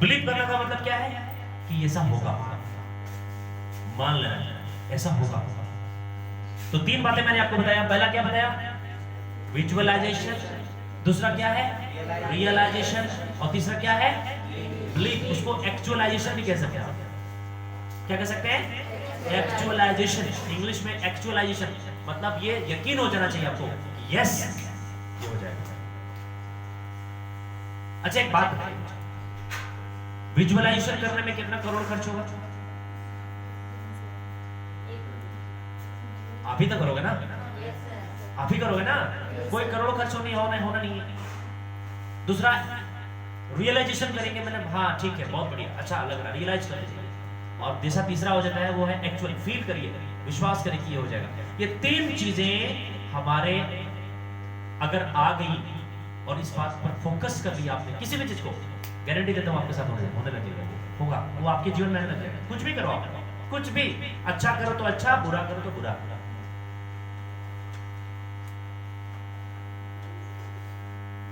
Believe करने का मतलब क्या है कि ऐसा होगा, मान लेना ऐसा होगा। तो तीन बातें मैंने आपको बताया। पहला क्या बताया? विजुअलाइजेशन। दूसरा क्या है? रियलाइजेशन। और तीसरा क्या है? बिलीव। उसको एक्चुअलाइजेशन भी कह सकते हैं। क्या कह सकते हैं? एक्चुअलाइजेशन। इंग्लिश में एक्चुअलाइजेशन मतलब ये यकीन हो जाना चाहिए आपको, यस ये हो जाएगा। अच्छा एक बात बताइए, विजुअलाइजेशन करने में कितना करोड़ खर्च होगा? आप ही तो करोगे ना, आप ही करोगे ना, कोई करोड़ों खर्च होना नहीं है। दूसरा रियलाइजेशन करेंगे, मैंने हाँ ठीक है बहुत बढ़िया अच्छा लग रहा, रियलाइज कर लीजिए। और जैसा तीसरा हो जाता है वो है एक्चुअल, फील करिए, विश्वास करिए कि ये हो जाएगा। ये तीन चीजें हमारे अगर आ गई और इस बात पर फोकस कर लिया आपने, किसी भी चीज को गारंटी देता हूं आपके साथ होने लगेगा, होगा, वो आपके जीवन में आने लग जाएगा। कुछ भी करो आप, कुछ भी अच्छा करो तो अच्छा, बुरा करो तो बुरा।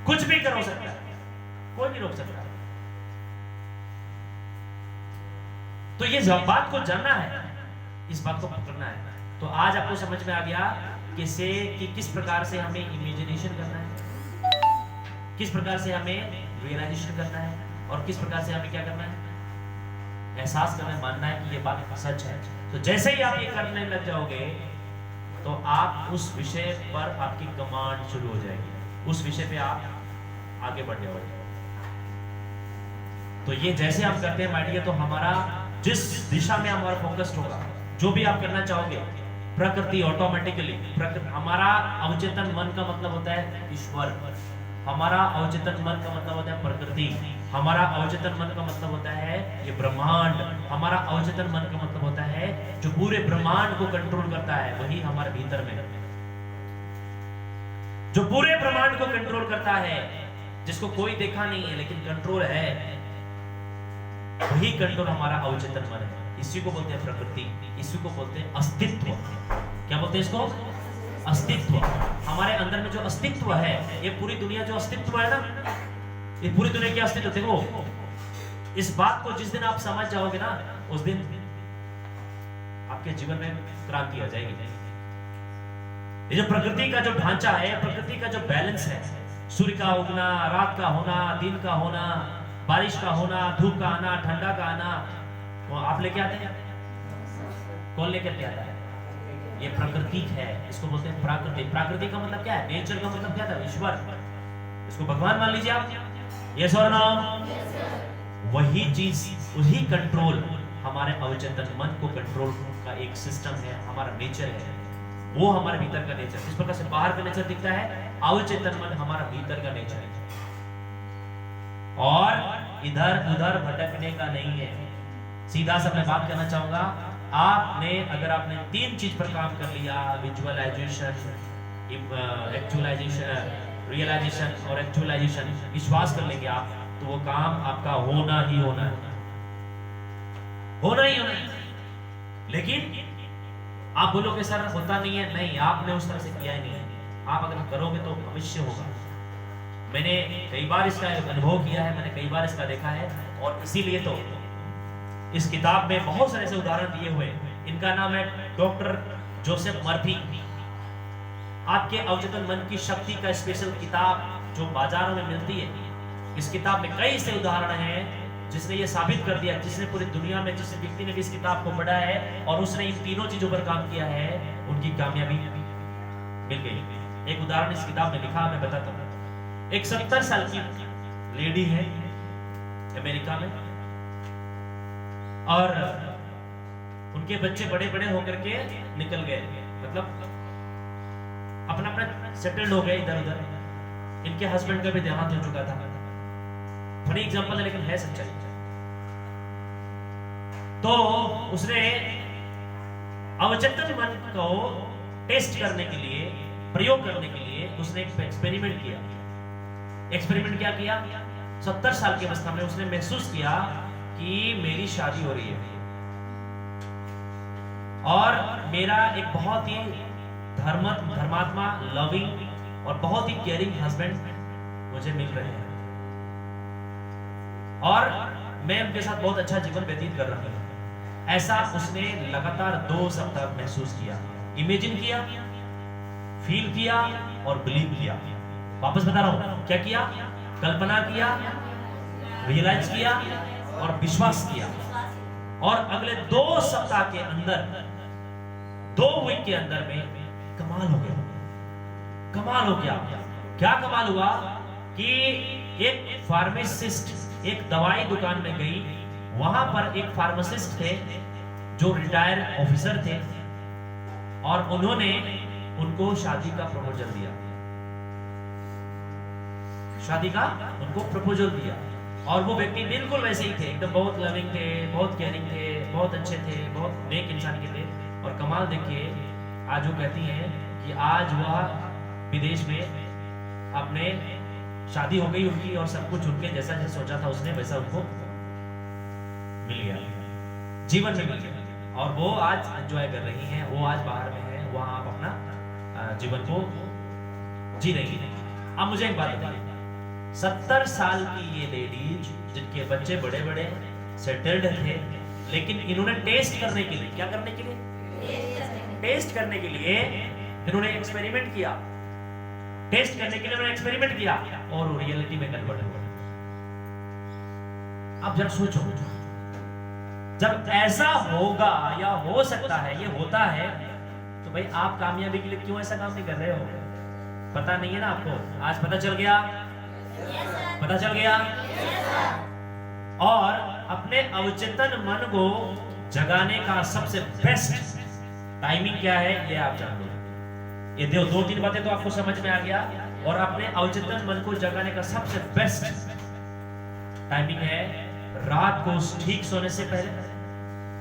कुछ भी करो सकता है, कोई नहीं रोक सकता। तो ये बात को जानना है, इस बात को पकड़ना है। तो आज आपको समझ में आ गया कि किस प्रकार से हमें इमेजिनेशन करना है, किस प्रकार से हमें रियलाइजेशन करना है, और किस प्रकार से हमें क्या करना है, एहसास करना है, मानना है कि ये बात सच है। तो जैसे ही आप ये करने लग जाओगे तो आप उस विषय पर आपकी कमांड शुरू हो जाएगी, उस विषय पे आप आगे बढ़ जाओगे। तो ये जैसे आप करते हैं माइडिया, तो हमारा जिस दिशा में हमारा फोकस्ड होगा, जो भी आप करना चाहोगे, प्रकृति ऑटोमेटिकली, हमारा अवचेतन मन का मतलब होता है ईश्वर, हमारा अवचेतन मन का मतलब होता है प्रकृति, हमारा अवचेतन मन का मतलब होता है ये ब्रह्मांड, हमारा अवचेतन मन का मतलब होता है जो पूरे ब्रह्मांड को कंट्रोल करता है, वही हमारे भीतर में, जो पूरे ब्रह्मांड को कंट्रोल करता है, जिसको कोई देखा नहीं है लेकिन कंट्रोल है, वही कंट्रोल हमारा अवचेतन मन है। इसी को बोलते हैं प्रकृति, इसी को बोलते हैं अस्तित्व। क्या बोलते हैं इसको? अस्तित्व। हमारे अंदर में जो अस्तित्व है, ये पूरी दुनिया जो अस्तित्व है ना, ये पूरी दुनिया की अस्तित्व, देखो इस बात को जिस दिन आप समझ जाओगे ना, उस दिन आपके जीवन में क्रांति आ जाएगी। ये जो प्रकृति का जो ढांचा है, प्रकृति का जो बैलेंस है, सूर्य का उगना, रात का होना, दिन का होना, बारिश का होना, धूप का आना, ठंडा का आना, वो आप लेके आते हैं? कौन लेकर के आता है? ये प्रकृति है, इसको बोलते हैं प्राकृतिक। प्राकृति का मतलब क्या है? नेचर का मतलब क्या था? ईश्वर। इसको भगवान मान लीजिए आप, यस और नो? वही चीज, वही कंट्रोल हमारे अवचेतन मन को कंट्रोल का एक सिस्टम है, हमारा नेचर है, वो हमारे भीतर का नेचर। जिस प्रकार से बाहर का नेचर दिखता है, अवचेतन मन हमारा भीतर का नेचर है, और इधर उधर भटकने का नहीं है। सीधा सा मैं बात करना चाहूंगा, आपने अगर आपने तीन चीज पर काम कर लिया, विजुअलाइजेशन, एक्चुअलाइजेशन, रियलाइजेशन और एक्चुअलाइजेशन, विश्वास कर लेंगे आप, तो वो काम आपका होना ही होना है, होना ही होना है। लेकिन आप बोलोगे सर होता नहीं है, नहीं, आपने उस तरह से किया ही नहीं है। आप अगर करोगे तो अवश्य होगा। मैंने कई बार इसका अनुभव किया है, मैंने कई बार इसका देखा है, और इसीलिए तो इस किताब में बहुत सारे ऐसे उदाहरण दिए हुए। इनका नाम है डॉक्टर जोसेफ मर्फी, आपके अवचेतन मन की शक्ति का स्पेशल किताब जो बाजारों में मिलती है। इस किताब में कई ऐसे उदाहरण हैं जिसने ये साबित कर दिया, जिसने पूरी दुनिया में, जिस व्यक्ति ने भी इस किताब को पढ़ा है और उसने इन तीनों चीजों पर काम किया है, उनकी कामयाबी मिल गई। एक उदाहरण इस किताब में लिखा, मैं बताता हूँ। एक 70 साल की लेडी है अमेरिका में, और उनके बच्चे बड़े बड़े होकर के निकल गए, मतलब अपना अपना सेटल्ड हो गए इधर उधर। इनके हस्बैंड का भी देहांत हो चुका था। फनी एग्जांपल है लेकिन है सच्चाई। तो उसने अवचेतन मन को टेस्ट करने के लिए, प्रयोग करने के लिए उसने एक एक्सपेरिमेंट किया। एक्सपेरिमेंट क्या किया? 70 साल की अवस्था में उसने महसूस किया कि मेरी शादी हो रही है और मेरा एक बहुत ही धर्मात्मा, लविंग और बहुत ही केयरिंग हस्बैंड मुझे मिल रहे हैं, और मैं उनके साथ बहुत अच्छा जीवन व्यतीत कर रहा हूँ। ऐसा उसने लगातार 2 सप्ताह महसूस किया, इमेजिन किया, फील किया और बिलीव किया। वापस बता रहा हूं, क्या किया? कल्पना किया, रियलाइज किया और विश्वास किया। और अगले 2 सप्ताह के अंदर, 2 वीक के अंदर में कमाल हो गया। कमाल हो गया। क्या कमाल हुआ कि एक फार्मासिस्ट एक दवाई दुकान में गई, वहां पर एक फार्मासिस्ट थे जो रिटायर ऑफिसर थे और उन्होंने उनको शादी का प्रपोजल दिया। शादी का उनको प्रपोजल दिया और वो व्यक्ति बिल्कुल वैसे ही थे, एकदम बहुत लविंग थे, बहुत केयरिंग थे, बहुत अच्छे थे, बहुत नेक इंसान के थे। और कमाल देखिए, आज वो कहती हैं कि आज वह विदेश में अपने शादी हो गई उनकी और सब कुछ उनके जैसा जैसा सोचा था उसने वैसा उनको मिल गया, जीवन में मिल गया। और वो आज एंजॉय कर रही हैं, वो आज बाहर में है, वहां आप अपना जीवन को जी रही है। अब मुझे एक बात बताइए, 70 साल की ये लेडीज जिनके बच्चे बड़े बड़े सेटल्ड थे, लेकिन इन्होंने टेस्ट करने के लिए, क्या करने के लिए? टेस्ट करने के लिए इन्होंने एक्सपेरिमेंट किया। टेस्ट करने के लिए उन्होंने एक्सपेरिमेंट किया और वो रियलिटी में कन्वर्ट हुआ। अब जरा सोचो, जब ऐसा होगा या हो सकता है, ये होता है, तो भाई आप कामयाबी के लिए क्यों ऐसा काम नहीं कर रहे हो? पता नहीं है ना आपको? आज पता चल गया? पता चल गया? और अपने अवचेतन मन को जगाने का सबसे बेस्ट टाइमिंग क्या है, ये आप जान लो। ये 2-3 बातें तो आपको समझ में आ गया। और अपने अवचेतन मन को जगाने का सबसे बेस्ट टाइमिंग है रात को ठीक सोने से पहले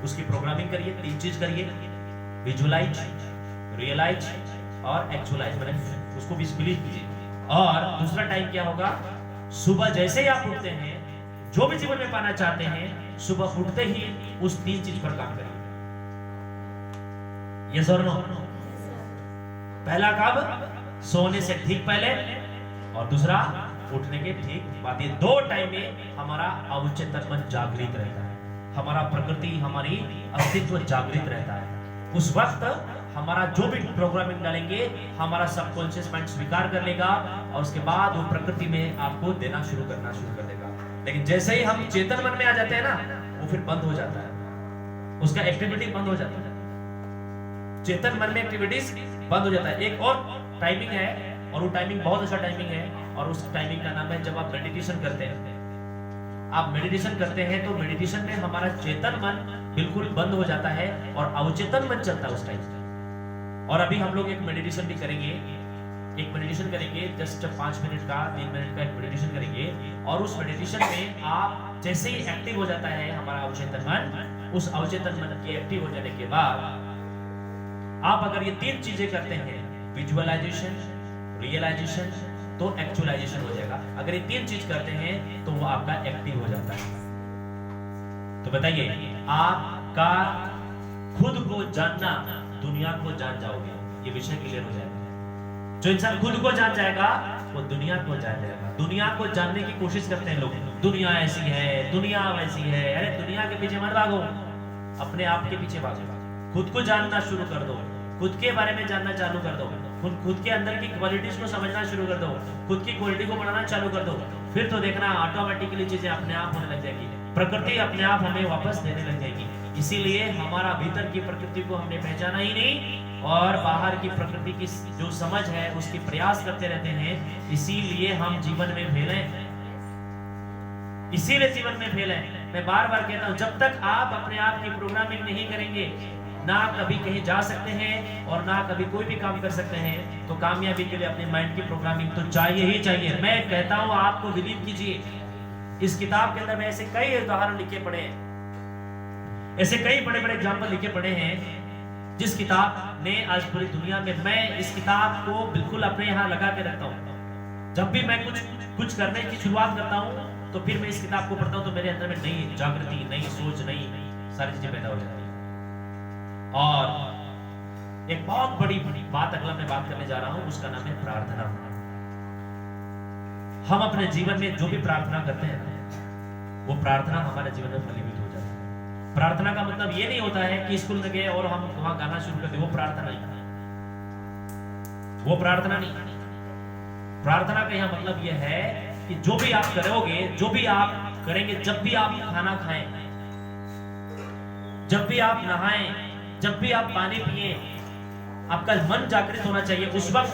उसकी प्रोग्रामिंग करिए। 3 चीज करिए, विजुअलाइज, रियलाइज और एक्चुअलाइज, मैंने उसको भी बिलीव कीजिए। और दूसरा टाइम क्या होगा? सुबह जैसे ही आप उठते हैं, जो भी जीवन में पाना चाहते हैं, सुबह उठते ही उस 3 चीज पर काम करिए। यस और नो? पहला कब? सोने से ठीक पहले, और दूसरा उठने के ठीक बाद। ये 2 टाइम में हमारा अवचेतन मन जागृत रहता है, हमारा प्रकृति, हमारी अस्तित्व जागृत रहता है। उस वक्त हमारा जो भी प्रोग्रामिंग डालेंगे, हमारा सबकॉन्शियस माइंड स्वीकार कर लेगा और उसके बाद वो प्रकृति में आपको देना शुरू कर देगा। लेकिन जैसे ही हम चेतन मन में आ जाते हैं ना, वो फिर बंद हो जाता है, उसका एक्टिविटी बंद हो जाता है। चेतन मन में एक्टिविटीज बंद हो जाता है। एक और टाइमिंग है, और वो टाइमिंग बहुत अच्छा टाइमिंग है, और उस टाइमिंग का नाम है जब आप मेडिटेशन करते हैं। आप मेडिटेशन करते हैं तो मेडिटेशन में हमारा चेतन मन बिल्कुल बंद हो जाता है और अवचेतन मन चलता है उस टाइम। और अभी हम लोग एक मेडिटेशन भी करेंगे, जस्ट 5 मिनट का, 3 मिनट का एक मेडिटेशन करेंगे। और उस मेडिटेशन में आप जैसे ही एक्टिव हो जाता है हमारा अवचेतन मन, उस अवचेतन मन के एक्टिव हो जाने के बाद आप अगर ये 3 चीजें करते हैं, विजुअलाइजेशन, रियलाइजेशन, तो एक्चुअलाइजेशन हो जाएगा। अगर ये 3 चीज करते हैं तो वो आपका एक्टिव हो जाता है। तो बताइए, आपका खुद को जानना, दुनिया को जान जाओगे, ये विषय क्लियर हो जाएगा। जो इंसान खुद को जान जाएगा वो दुनिया को जान जाएगा। दुनिया को जानने की कोशिश करते हैं लोग, दुनिया ऐसी है, दुनिया वैसी है। अरे दुनिया के पीछे मत भागो, अपने आप के पीछे भागो। खुद को जानना शुरू कर दो, खुद के बारे में जानना चालू कर दो, खुद के अंदर की क्वालिटीज को समझना शुरू कर दो, खुद की क्वालिटी को बढ़ाना चालू कर दो। फिर तो देखना ऑटोमेटिकली चीजें अपने आप होने लग जाएगी, प्रकृति अपने आप हमें वापस देने लग जाएगी। इसीलिए हमारा भीतर की प्रकृति को हमने पहचाना ही नहीं और बाहर की प्रकृति की जो समझ है उसकी प्रयास करते रहते हैं। इसीलिए हम जीवन में फेल हैं, इसीलिए जीवन में फेल हैं। मैं बार बार कहता हूं, जब तक आप अपने आप की प्रोग्रामिंग नहीं करेंगे, ना कभी कहीं जा सकते हैं और ना कभी कोई भी काम कर सकते हैं। तो कामयाबी के लिए अपने माइंड की प्रोग्रामिंग तो चाहिए ही चाहिए। मैं कहता हूं, आपको बिलीव कीजिए, इस किताब के अंदर में ऐसे कई उदाहरण लिखे पड़े हैं, ऐसे कई बड़े बड़े एग्जाम्पल लिखे पड़े हैं जिस किताब ने आज पूरी दुनिया में, मैं इस किताब को बिल्कुल अपने यहाँ लगा के रखता हूँ। जब भी मैं कुछ करने की शुरुआत करता हूँ तो फिर मैं इस किताब को पढ़ता हूँ तो मेरे अंदर में नई जागृति, नई सोच, नई सारी चीजें पैदा हो जाती है। और एक बहुत बड़ी बात अगला मैं बात करने जा रहा हूं, उसका नाम है प्रार्थना। हम अपने जीवन में जो भी प्रार्थना करते हैं, वो प्रार्थना हमारे जीवन में फलीभूत हो जाती है। प्रार्थना का मतलब ये नहीं होता है कि स्कूल में गए और हम वहां गाना शुरू कर दे, वो प्रार्थना नहीं, वो प्रार्थना नहीं। प्रार्थना का यह मतलब यह है कि जो भी आप करोगे, जो भी आप करेंगे, जब भी आप खाना खाएं, जब भी आप नहाएं, जब भी आप पानी पिए, आपका मन जागृत होना चाहिए। उस वक्त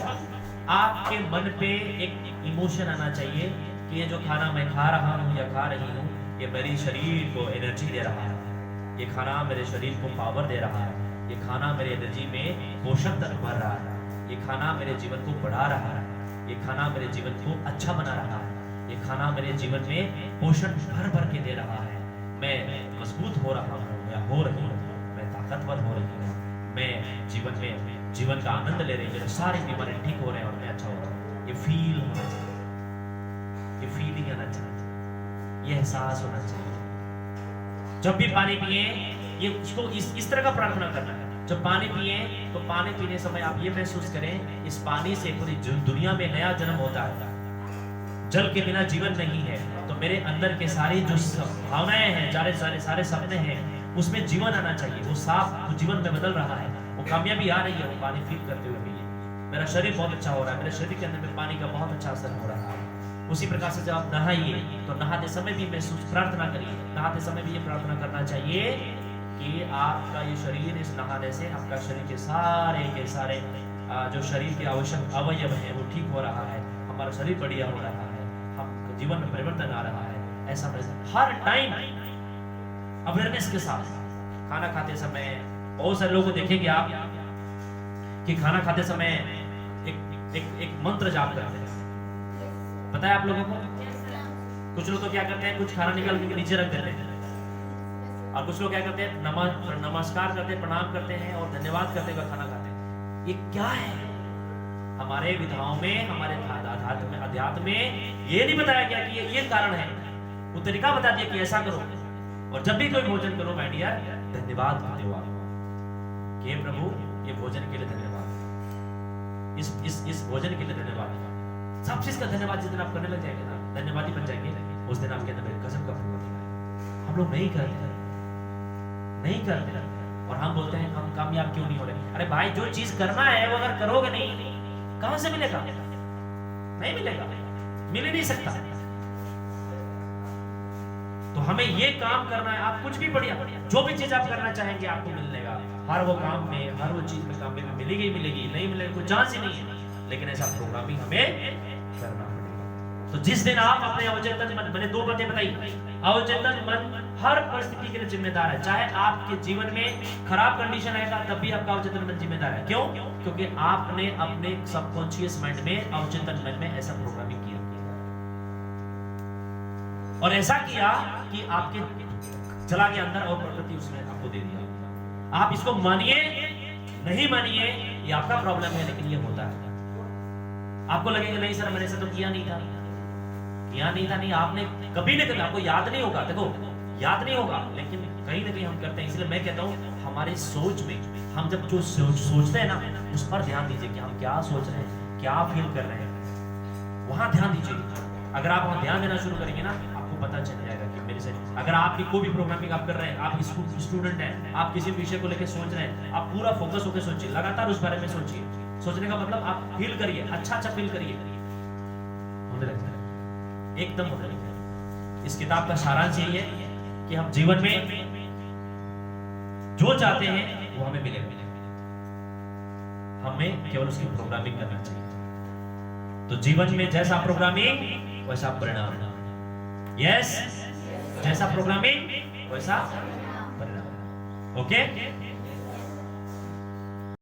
आपके मन पे एक इमोशन आना चाहिए कि ये जो खाना मैं खा रहा हूं या खा रही हूं, ये मेरे शरीर को एनर्जी दे रहा है, ये खाना मेरे शरीर को पावर दे रहा है, ये खाना मेरे एनर्जी में पोषक तत्व भर रहा है, ये खाना मेरे जीवन को बढ़ा रहा है, ये खाना मेरे जीवन को अच्छा बना रहा है, ये खाना मेरे जीवन में पोषण भर भर के दे रहा है। मैं मजबूत हो रहा हूँ या हो रही हूँ, मैं ताकतवर हो रही हूँ, मैं जीवन में जीवन का आनंद ले रही हूँ, सारी बीमारी ठीक हो रहे हैं और मैं अच्छा हो रहा हूँ। ये फील होना चाहिए, ये फीलिंग आना चाहिए, ये एहसास होना चाहिए। जब भी पानी पिए, ये उसको इस तरह का प्रार्थना करना है। जब पानी पिए तो पानी पीने समय आप ये महसूस करें, इस पानी से पूरी दुनिया में नया जन्म होता है। जल के बिना जीवन नहीं है, तो मेरे अंदर के सारी जो भावनाएं हैं, सारे सपने हैं, उसमें जीवन आना चाहिए। वो साफ, वो जीवन में बदल रहा है, वो कामयाबी आ रही है, वो पानी फील करते हुए भी। मेरा शरीर बहुत अच्छा हो रहा है, मेरे शरीर के अंदर में पानी का बहुत अच्छा असर हो रहा है। उसी प्रकार से जब आप नहाइए तो नहाते समय भी महसूस प्रार्थना करिए, नहाते समय भी ये प्रार्थना करना चाहिए कि आपका ये शरीर, इस नहाने से आपका शरीर के सारे जो शरीर के आवश्यक अवयव है वो ठीक हो रहा है, हमारा शरीर बढ़िया हो रहा है, हम जीवन में परिवर्तन आ रहा है। ऐसा हर टाइम अवेयरनेस के साथ खाना खाते समय, बहुत सारे लोगों को देखेंगे आप कि खाना खाते समय एक मंत्र जाप करते हैं। पता है आप लोगों को? कुछ लोग तो क्या करते हैं, कुछ खाना निकाल के नीचे रख देते हैं, और कुछ लोग क्या करते हैं, नमस्कार करते हैं, प्रणाम करते हैं और धन्यवाद करते हुए खाना खाते हैं। ये क्या है? हमारे विधाओं में, हमारे अध्यात्म में ये नहीं बताया गया कि ये कारण है। वो तरीका बता दिया कि ऐसा करो। और जब भी कोई भोजन करो माय डियर, धन्यवाद करते हो आप कि प्रभु ये भोजन के लिए धन्यवाद, इस भोजन के लिए धन्यवाद। सब चीज का धन्यवाद जिस दिन आप करने लग जाएंगे ना, धन्यवादी बन जाएंगे, उस दिन आपके अंदर गजब का परिवर्तन आएगा। हम लोग नहीं करते और हम बोलते हैं हम कामयाब क्यों नहीं हो रहे। अरे भाई, जो चीज करना है वो अगर करोगे नहीं, कहां से मिलेगा? नहीं मिलेगा, मिल ही नहीं सकता। तो हमें ये काम करना है। आप कुछ भी बढ़िया जो भी चीज आप करना चाहेंगे आपको मिलेगा। हर वो काम में, हर वो चीज में काम में मिलेगी, नहीं मिलेगी, कोई चांस ही नहीं है। लेकिन ऐसा प्रोग्रामिंग हमें करना पड़ेगा। तो जिस दिन आप अपने अवचेतन मन, मैंने दो बातें बताई, अवचेतन मन हर परिस्थिति के लिए जिम्मेदार है। चाहे आपके जीवन में खराब कंडीशन आएगा तब भी आपका अवचेतन मन जिम्मेदार है। क्यों? क्योंकि आपने अपने सबकॉन्शियस माइंड में, अवचेतन मन में ऐसा प्रोग्रामिंग किया और ऐसा किया कि आपके चला गया अंदर और प्रकृति उसने आपको दे दिया। आप इसको मानिए नहीं मानिए, ये आपका प्रॉब्लम है, लेकिन ये होता है। आपको लगेगा नहीं सर मैंने ऐसा तो किया नहीं था, नहीं आपने कभी ना कभी, आपको याद नहीं होगा, देखो याद नहीं होगा, लेकिन कहीं ना कहीं हम करते हैं। इसलिए मैं कहता हूँ हमारी सोच में हम जब जो सोचते हैं ना, उस पर ध्यान दीजिए कि हम क्या सोच रहे हैं, क्या फील कर रहे हैं, वहां ध्यान दीजिए। अगर आप वहां ध्यान देना शुरू करेंगे ना, आपको पता चल जाएगा कि मेरे से अगर आपकी कोई भी प्रोग्रामिंग आप कर रहे हैं, आप स्टूडेंट हैं, आप किसी विषय को लेकर सोच रहे हैं, आप पूरा फोकस होकर सोचिए, लगातार उस बारे में सोचिए। सोचने का मतलब आप फील करिए, अच्छा फील करिए, होने लगता है, एकदम होने लगता है। इस किताब का सारांश यही है कि हम जीवन में जो चाहते हैं वो हमें मिलेगा, हमें केवल उसकी प्रोग्रामिंग करना चाहिए। तो जीवन में जैसा प्रोग्रामिंग वैसा परिणाम। यस, जैसा प्रोग्रामिंग वैसा परिणाम। ओके।